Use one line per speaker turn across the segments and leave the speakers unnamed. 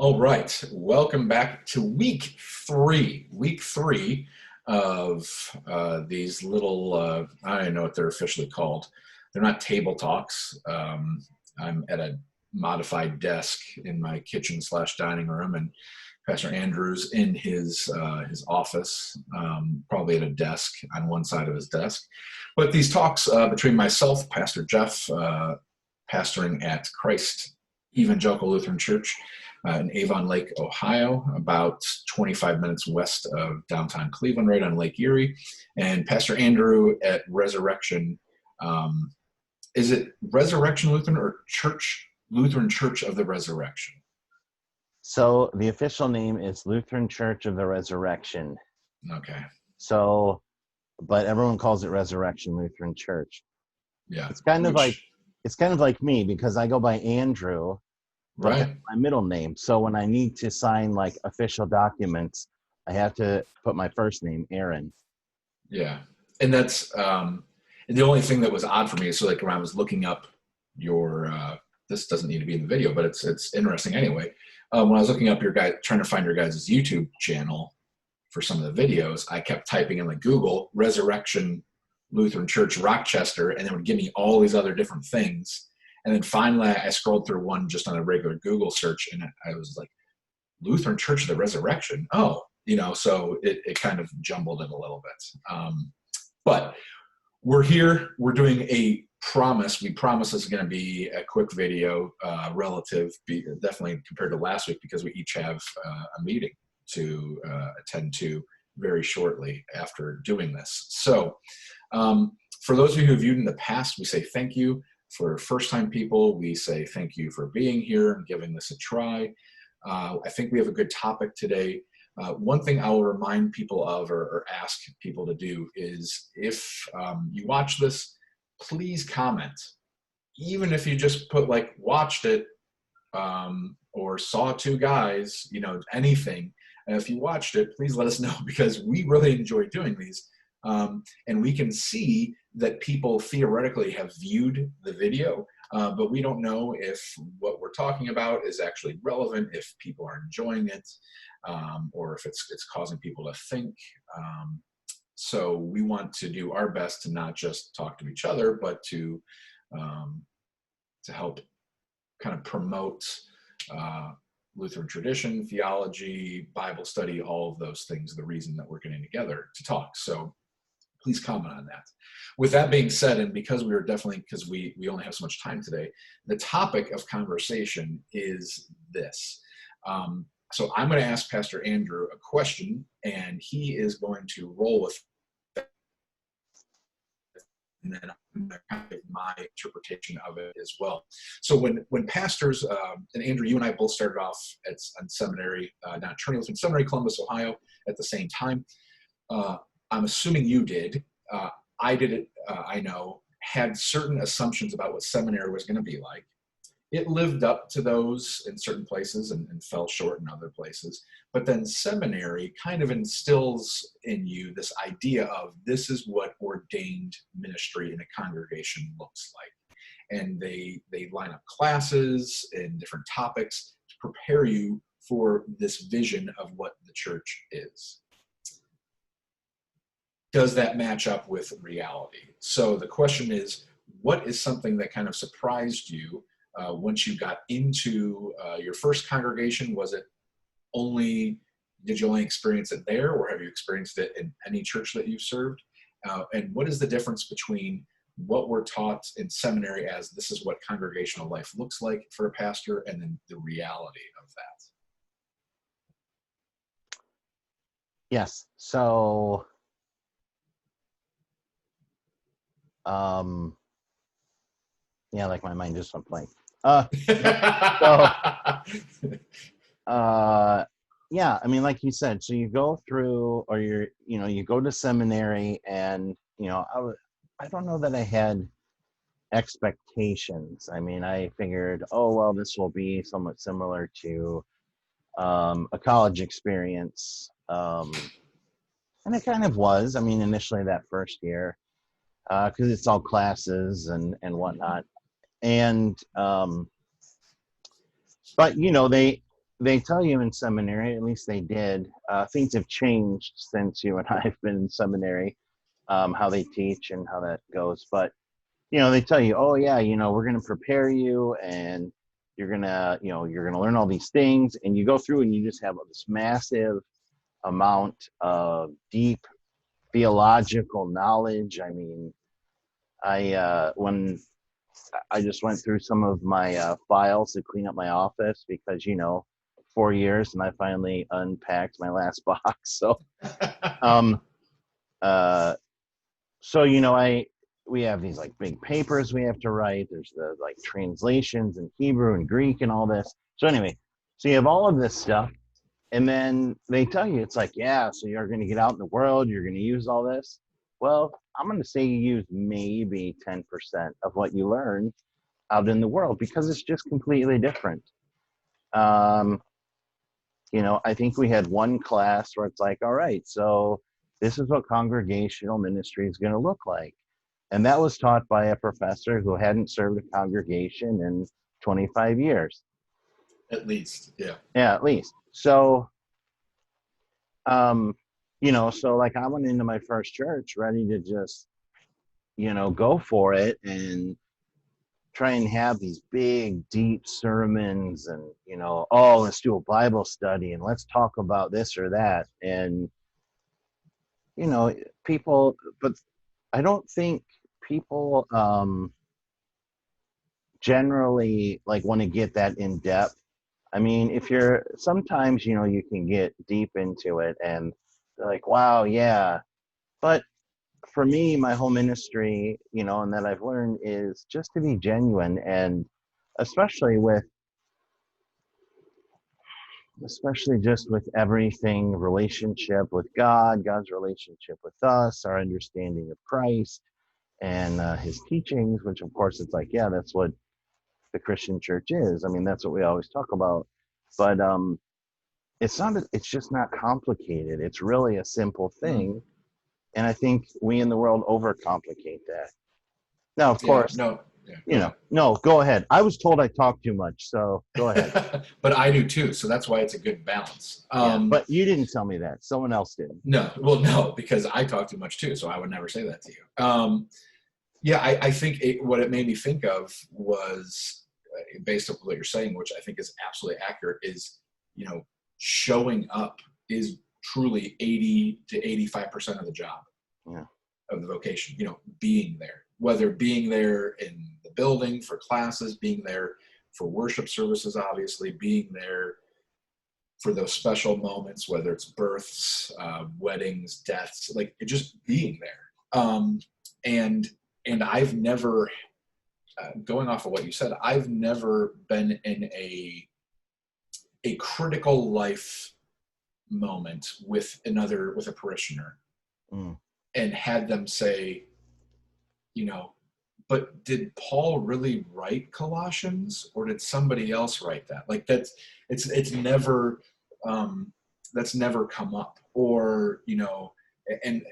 All right, welcome back to week three of these little, I don't even know what they're officially called. They're not table talks. I'm at a modified desk in my kitchen slash dining room, and Pastor Andrew's in his office, probably at a desk on one side of his desk. But these talks between myself, Pastor Jeff, pastoring at Christ Evangelical Lutheran Church, in Avon Lake, Ohio, about 25 minutes west of downtown Cleveland, right on Lake Erie. And Pastor Andrew at Resurrection, is it Resurrection Lutheran or Lutheran Church of the Resurrection?
So the official name is Lutheran Church of the Resurrection.
Okay.
So, but everyone calls it Resurrection Lutheran Church.
Yeah.
It's kind of like me, because I go by Andrew. But
right.
That's my middle name. So when I need to sign like official documents, I have to put my first name, Aaron.
Yeah. And that's the only thing that was odd for me is, so like when I was looking up your this doesn't need to be in the video, but it's interesting anyway. When I was looking up trying to find your guys' YouTube channel for some of the videos, I kept typing in like Google Resurrection Lutheran Church Rochester, and it would give me all these other different things. And then finally, I scrolled through one just on a regular Google search, and I was like, Lutheran Church of the Resurrection. Oh, so it kind of jumbled it a little bit. But we're here. We're doing a promise. We promise this is going to be a quick video, definitely compared to last week, because we each have a meeting to attend to very shortly after doing this. So for those of you who have viewed in the past, we say thank you. For first-time people, we say thank you for being here and giving this a try. I think we have a good topic today. One thing I will remind people of, or ask people to do, is if you watch this, please comment. Even if you just put like watched it or saw two guys, anything. And if you watched it, please let us know, because we really enjoy doing these. And we can see that people theoretically have viewed the video, but we don't know if what we're talking about is actually relevant, if people are enjoying it, or if it's causing people to think. So we want to do our best to not just talk to each other, but to help kind of promote Lutheran tradition, theology, Bible study, all of those things, the reason that we're getting together to talk. So please comment on that. With that being said, and because we only have so much time today, the topic of conversation is this. So I'm going to ask Pastor Andrew a question, and he is going to roll with it, and then I'm going to kind of give my interpretation of it as well. So when pastors, and Andrew, you and I both started off on seminary, down at Trinity Lutheran Seminary, Columbus, Ohio, at the same time. I'm assuming you did. I did it, I know, had certain assumptions about what seminary was going to be like. It lived up to those in certain places and fell short in other places. But then seminary kind of instills in you this idea of this is what ordained ministry in a congregation looks like. And they line up classes and different topics to prepare you for this vision of what the church is. Does that match up with reality? So the question is, what is something that kind of surprised you once you got into your first congregation? Did you only experience it there, or have you experienced it in any church that you've served? And what is the difference between what we're taught in seminary as this is what congregational life looks like for a pastor, and then the reality of that?
Yes. So like my mind just went blank. I mean, like you said, so you go through, or you go to seminary, and I don't know that I had expectations. I mean, I figured, oh well, this will be somewhat similar to a college experience, and it kind of was. I mean, initially that first year, because it's all classes and whatnot. And but they tell you in seminary, at least they did, things have changed since you and I have been in seminary, how they teach and how that goes. But, they tell you, oh yeah, we're going to prepare you, and you're going to learn all these things, and you go through and you just have this massive amount of deep theological knowledge. I mean, when I just went through some of my files to clean up my office because, 4 years, and I finally unpacked my last box. So, um, uh, we have these like big papers we have to write. There's the like translations in Hebrew and Greek and all this. So anyway, so you have all of this stuff, and then they tell you, it's like, yeah, so you're going to get out in the world, you're going to use all this. Well, I'm going to say you use maybe 10% of what you learn out in the world, because it's just completely different. I think we had one class where it's like, all right, so this is what congregational ministry is going to look like. And that was taught by a professor who hadn't served a congregation in 25 years.
At least, yeah.
Yeah, at least. So, so like I went into my first church ready to just, go for it and try and have these big, deep sermons and, oh, let's do a Bible study and let's talk about this or that. And, people, but I don't think people generally like want to get that in depth. I mean, sometimes, you can get deep into it and they're like, wow, yeah. But for me, my whole ministry, and that I've learned is just to be genuine, and especially just with everything, relationship with God, God's relationship with us, our understanding of Christ and his teachings, which of course it's like, yeah, that's what the Christian church is. I mean, that's what we always talk about. But it's just not complicated. It's really a simple thing. And I think we in the world overcomplicate that. Now, of course, no, go ahead. I was told I talk too much, so go ahead.
But I do too, so that's why it's a good balance.
But you didn't tell me that. Someone else did.
No, because I talk too much too, so I would never say that to you. I think what it made me think of was, based on what you're saying, which I think is absolutely accurate, is, showing up is truly 80 to 85% of the job of the vocation, being there, whether being there in the building for classes, being there for worship services, obviously being there for those special moments, whether it's births, weddings, deaths, like just being there. And I've never, going off of what you said, I've never been in a critical life moment with a parishioner and had them say, but did Paul really write Colossians, or did somebody else write that? Like it's never, that's never come up. Or, and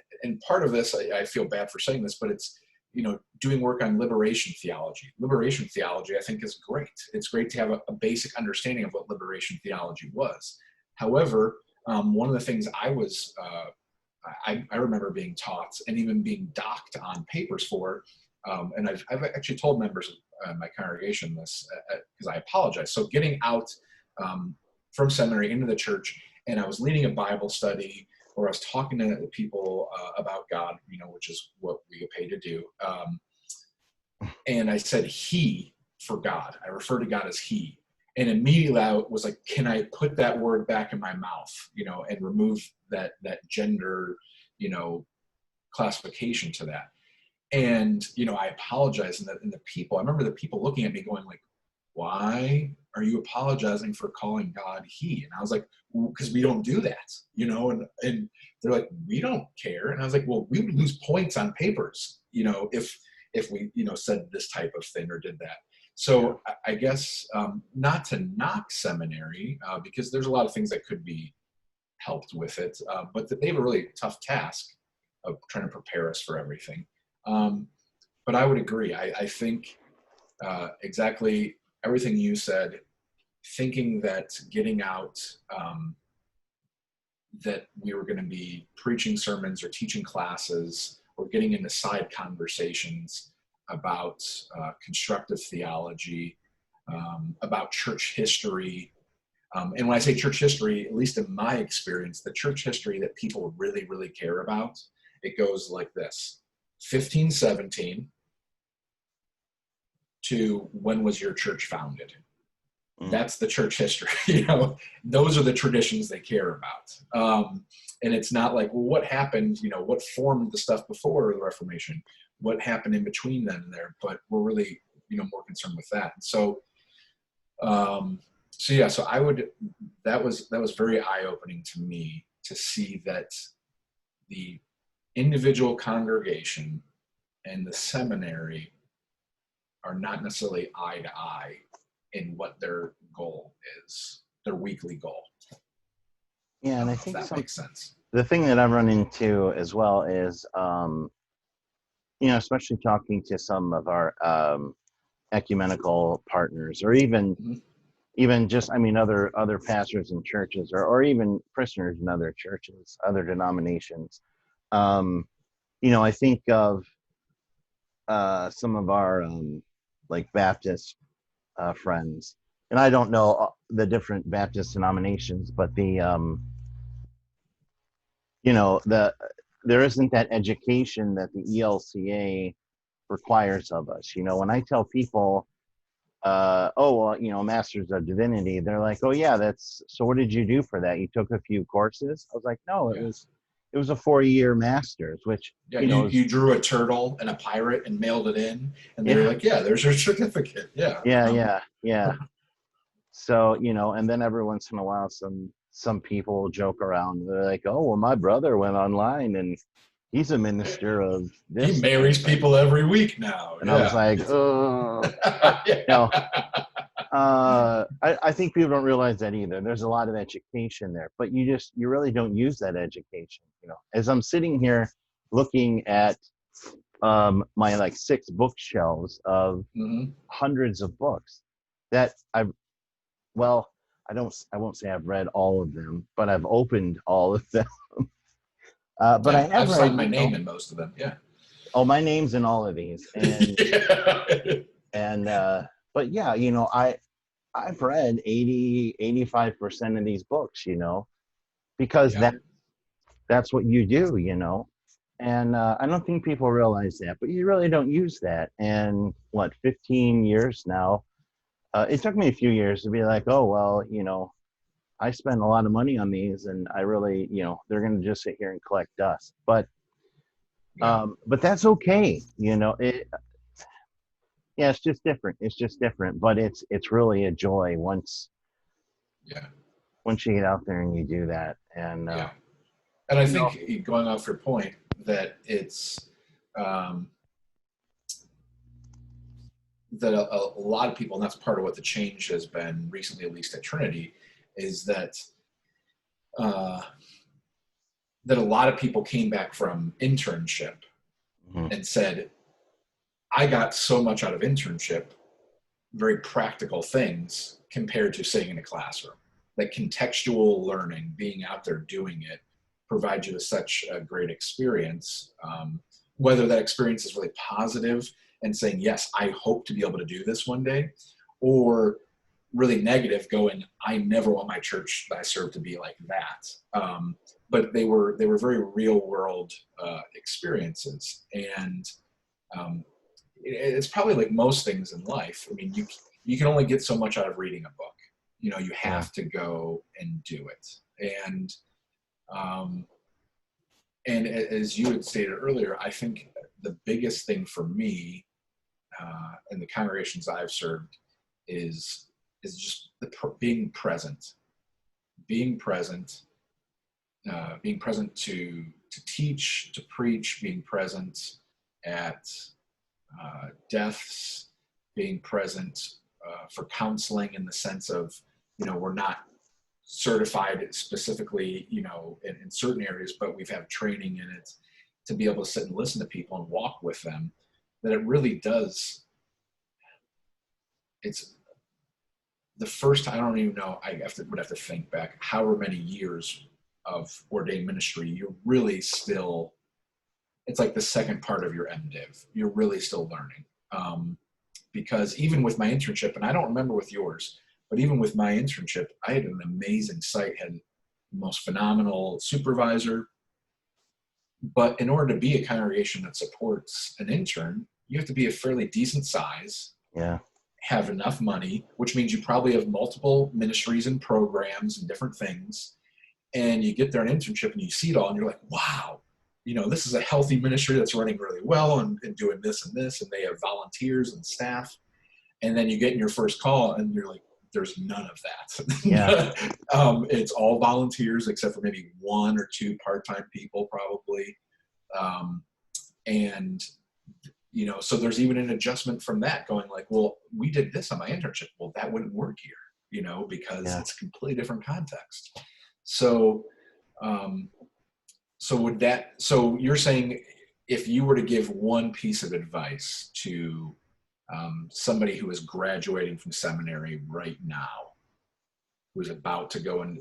part of this, I feel bad for saying this, but it's, doing work on liberation theology. Liberation theology, I think, is great. It's great to have a basic understanding of what liberation theology was. However, one of the things I remember being taught and even being docked on papers for, and I've actually told members of my congregation this because I apologize. So getting out from seminary into the church, and I was leading a Bible study, or I was talking to people about God, which is what we get paid to do. And I said he for God. I refer to God as he. And immediately I was like, can I put that word back in my mouth, and remove that gender, classification to that. And, I apologize. And the people, I remember the people looking at me going like, why are you apologizing for calling God he? And I was like, because we don't do that, and they're like, we don't care. And I was like, well, we would lose points on papers, if we, said this type of thing or did that. So I guess not to knock seminary, because there's a lot of things that could be helped with it, but they have a really tough task of trying to prepare us for everything. But I would agree. I think exactly everything you said thinking that getting out, that we were going to be preaching sermons or teaching classes or getting into side conversations about constructive theology, about church history. And when I say church history, at least in my experience, the church history that people really, really care about, it goes like this: 1517 to when was your church founded? That's the church history. Those are the traditions they care about. And it's not like, well, what happened, what formed the stuff before the Reformation, what happened in between then and there, but we're really, more concerned with that. And so, so I would, that was very eye-opening to me to see that the individual congregation and the seminary are not necessarily eye to eye in what their goal is, their weekly goal.
Yeah, and I
think that makes sense.
The thing that I've run into as well is, especially talking to some of our ecumenical partners, or even just, other pastors in churches, or even prisoners in other churches, other denominations. I think of some of our like Baptist friends, and I don't know the different Baptist denominations, but there isn't that education that the ELCA requires of us. When I tell people, Masters of Divinity, they're like, oh yeah, so what did you do for that? You took a few courses? I was like, no, it was a 4-year master's, which,
you drew a turtle and a pirate and mailed it in, and they were like, yeah, there's your certificate.
Yeah. So, and then every once in a while, some people joke around. They're like, oh, well, my brother went online and he's a minister of this.
He marries people every week now.
And I was like, oh, I think people don't realize that either. There's a lot of education there, but you really don't use that education. As I'm sitting here looking at my like 6 bookshelves of hundreds of books that I won't say I've read all of them, but I've opened all of them. But I've
signed my name in most of them. Yeah.
Oh, my name's in all of these, and but yeah, I've read 85% of these books, because that's what you do, and I don't think people realize that, but you really don't use that. And 15 years now, it took me a few years to be like, oh, well, I spend a lot of money on these, and I really, they're going to just sit here and collect dust. But that's okay. It's just different. It's just different, but it's really a joy once you get out there and you do that. And
and I think, going off your point, that it's that a lot of people, and that's part of what the change has been recently, at least at Trinity, is that that a lot of people came back from internship and said, I got so much out of internship, very practical things, compared to sitting in a classroom. Like contextual learning, being out there doing it, provides you with such a great experience. Whether that experience is really positive and saying, yes, I hope to be able to do this one day, or really negative, going, I never want my church that I serve to be like that. But they were very real world experiences. And it's probably like most things in life. I mean, you can only get so much out of reading a book. You have to go and do it. And as you had stated earlier, I think the biggest thing for me in the congregations I've served is just being present, being present to teach, to preach, being present at deaths, being present for counseling, in the sense of, we're not certified specifically, in certain areas, but we've had training in it to be able to sit and listen to people and walk with them. That it really does. the first time, I don't even know, would have to think back however many years of ordained ministry, you're really still, it's like the second part of your MDiv. You're really still learning. Because even with my internship, and I don't remember with yours, but even with my internship, I had an amazing site, had the most phenomenal supervisor. But in order to be a congregation that supports an intern, you have to be a fairly decent size.
Yeah.
Have enough money, which means you probably have multiple ministries and programs and different things. And you get there an internship and you see it all and you're like, wow, this is a healthy ministry that's running really well and doing this and this, and they have volunteers and staff. And then you get in your first call and you're like, there's none of that.
Yeah.
It's all volunteers except for maybe one or two part-time people probably. And so there's even an adjustment from that going like, well, we did this on my internship. Well, that wouldn't work here, because it's a completely different context. So, so you're saying if you were to give one piece of advice to somebody who is graduating from seminary right now, who's about to go and,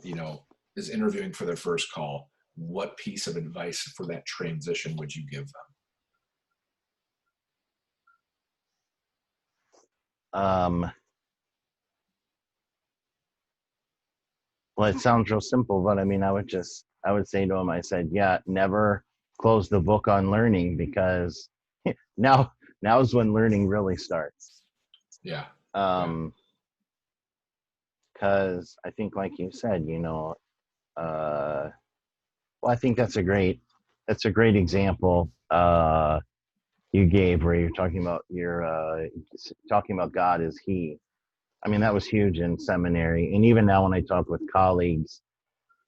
is interviewing for their first call, what piece of advice for that transition would you give them?
Well, it sounds real simple, but I mean, I would say to him, I said, yeah, never close the book on learning, because now's when learning really starts.
Yeah.
Because I think, like you said, well, I think that's a great example you gave, where you're talking about God as He. I mean, that was huge in seminary, and even now when I talk with colleagues,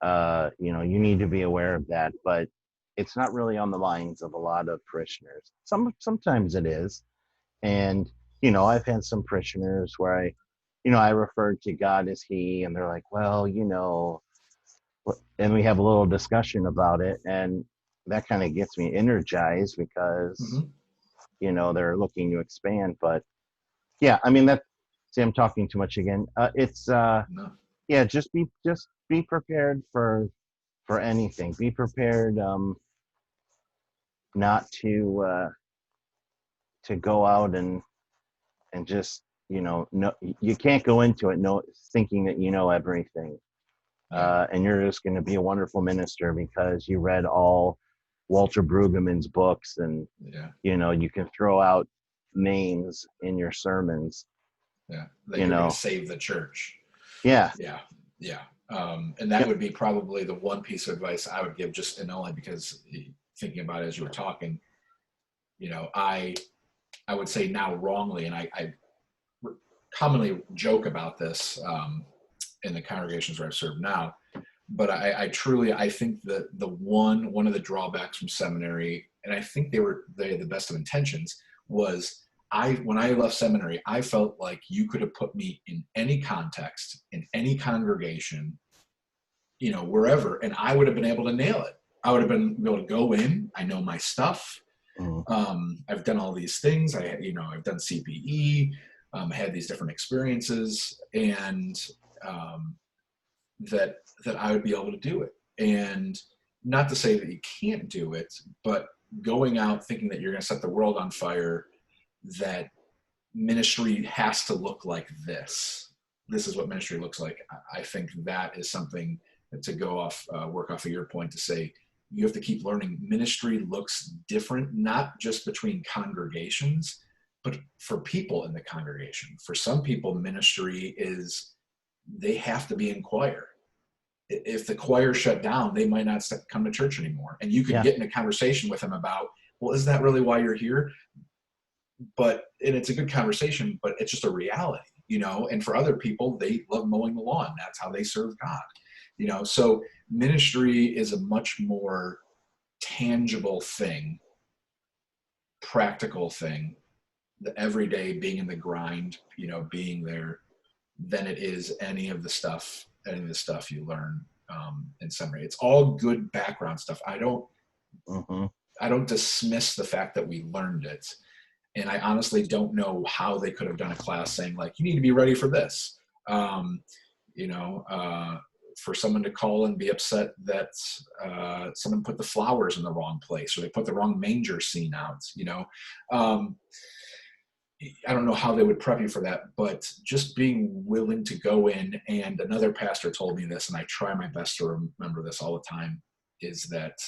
you need to be aware of that, but it's not really on the minds of a lot of parishioners. Sometimes it is, and I've had some parishioners where I referred to God as He, and they're like, well, and we have a little discussion about it, and that kind of gets me energized because they're looking to expand. But yeah, I mean, see, I'm talking too much again.
No.
Yeah, just be prepared for anything. Be prepared not to go out and just no, you can't go into it thinking that you know everything. And you're just going to be a wonderful minister because you read all Walter Brueggemann's books, and you can throw out names in your sermons.
Yeah, that you're going to save the church.
Yeah.
And that would be probably the one piece of advice I would give, just and only because thinking about it as you were talking, I would say now wrongly, and I commonly joke about this in the congregations where I serve now, but I truly think that one of the drawbacks from seminary, and I think they had the best of intentions, was when I left seminary, I felt like you could have put me in any context, in any congregation, wherever, and I would have been able to nail it. I would have been able to go in. I know my stuff. I've done all these things. I've done CPE, had these different experiences, and that I would be able to do it. And not to say that you can't do it, but going out thinking that you're going to set the world on fire, that ministry has to look like this. This is what ministry looks like. I think that is something to work off of your point, to say you have to keep learning. Ministry looks different, not just between congregations, but for people in the congregation. For some people, ministry is they have to be in choir. If the choir shut down, they might not come to church anymore. And you could get in a conversation with them about, well, is that really why you're here? And it's a good conversation, but it's just a reality, and for other people, they love mowing the lawn. That's how they serve God, so ministry is a much more tangible thing, practical thing, the everyday being in the grind, being there, than it is any of the stuff you learn in seminary. It's all good background stuff. I don't dismiss the fact that we learned it. And I honestly don't know how they could have done a class saying like, you need to be ready for this. You know, for someone to call and be upset that someone put the flowers in the wrong place, or they put the wrong manger scene out, you know. I don't know how they would prep you for that, but just being willing to go in, and another pastor told me this, and I try my best to remember this all the time, is that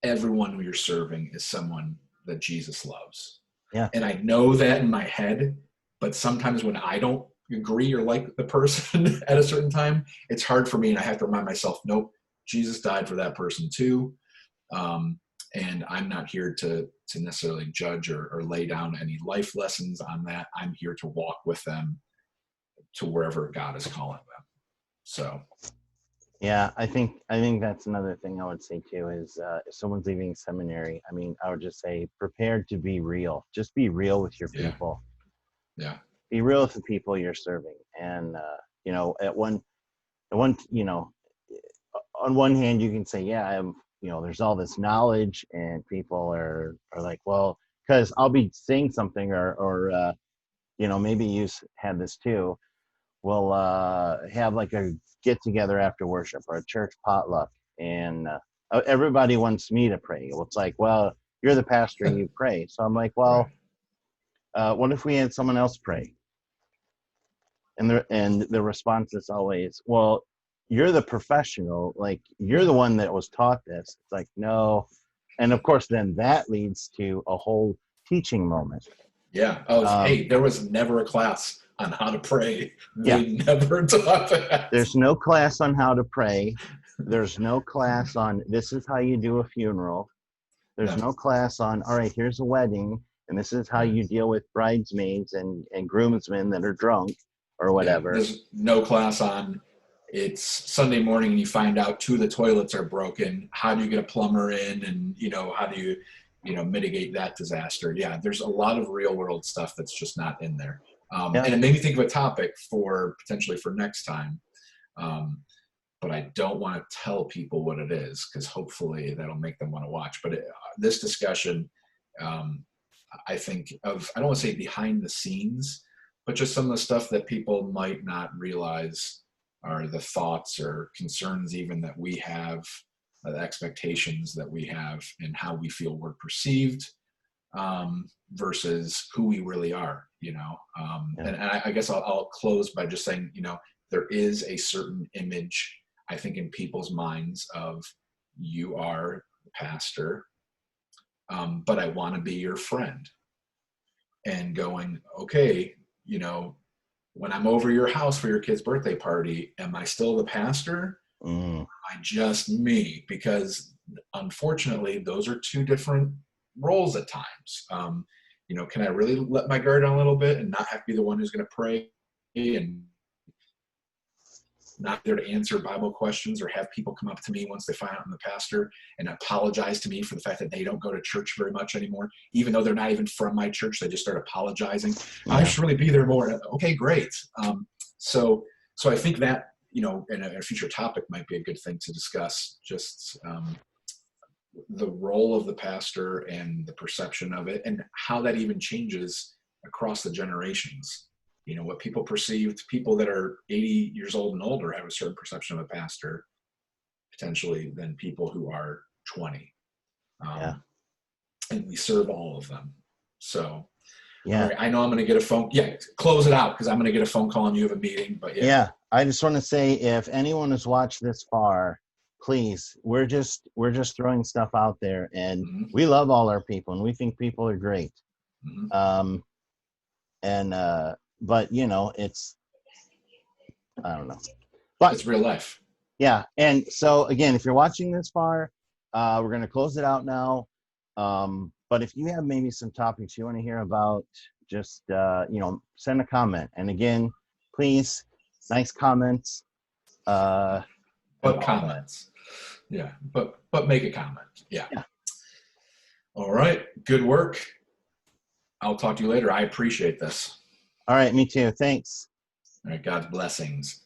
everyone who you're serving is someone that Jesus loves.
Yeah.
And I know that in my head, but sometimes when I don't agree or like the person at a certain time, it's hard for me, and I have to remind myself, nope, Jesus died for that person too. And I'm not here to necessarily judge or lay down any life lessons on that. I'm here to walk with them to wherever God is calling them. So,
yeah, I think that's another thing I would say too is if someone's leaving seminary, I mean, I would just say prepared to be real. Just be real with your people.
Yeah.
Be real with the people you're serving, and you know, you know, on one hand, you can say, yeah, I'm. You know, there's all this knowledge, and people are like, well, because I'll be saying something, or you know, maybe you had this too. We'll have like a get together after worship or a church potluck, and everybody wants me to pray. Well, it's like, well, you're the pastor, you pray. So I'm like, well, what if we had someone else pray? And the response is always, well, you're the professional, like you're the one that was taught this. It's like, no. And of course then that leads to a whole teaching moment.
Yeah. Hey, there was never a class on how to pray. They
Yeah.
never taught that.
There's no class on how to pray. There's no class on this is how you do a funeral. There's no class on, all right, here's a wedding, and this is how you deal with bridesmaids and groomsmen that are drunk or whatever.
Yeah, there's no class on, it's Sunday morning and you find out 2 of the toilets are broken. How do you get a plumber in? And, you know, how do you, mitigate that disaster? Yeah, there's a lot of real world stuff that's just not in there. And it made me think of a topic for potentially for next time. But I don't want to tell people what it is, because hopefully that'll make them want to watch. But this discussion, I think of, I don't want to say behind the scenes, but just some of the stuff that people might not realize are the thoughts or concerns even that we have, the expectations that we have, and how we feel we're perceived versus who we really are, And I guess I'll close by just saying, there is a certain image, I think, in people's minds of you are the pastor, but I want to be your friend. And going, okay, when I'm over your house for your kid's birthday party, am I still the pastor? Or am I just me? Because unfortunately, those are 2 different roles at times. Can I really let my guard down a little bit and not have to be the one who's going to pray and not there to answer Bible questions, or have people come up to me once they find out I'm the pastor and apologize to me for the fact that they don't go to church very much anymore, even though they're not even from my church. They just start apologizing. Yeah. I should really be there more. Okay, great. So I think that, in a future topic might be a good thing to discuss, just the role of the pastor and the perception of it, and how that even changes across the generations. What people perceived, people that are 80 years old and older have a certain perception of a pastor, potentially, than people who are 20. And we serve all of them. So, yeah, right, I know I'm going to get a phone. Yeah, close it out, because I'm going to get a phone call and you have a meeting. But yeah,
I just want to say, if anyone has watched this far, please, we're just throwing stuff out there, and we love all our people, and we think people are great. But it's, I don't know, but
it's real life.
Yeah. And so again, if you're watching this far, we're going to close it out now. But if you have maybe some topics you want to hear about, just, send a comment. And again, please, nice comments.
But comments. Yeah. But make a comment. Yeah. All right. Good work. I'll talk to you later. I appreciate this.
All right, me too. Thanks.
All right, God's blessings.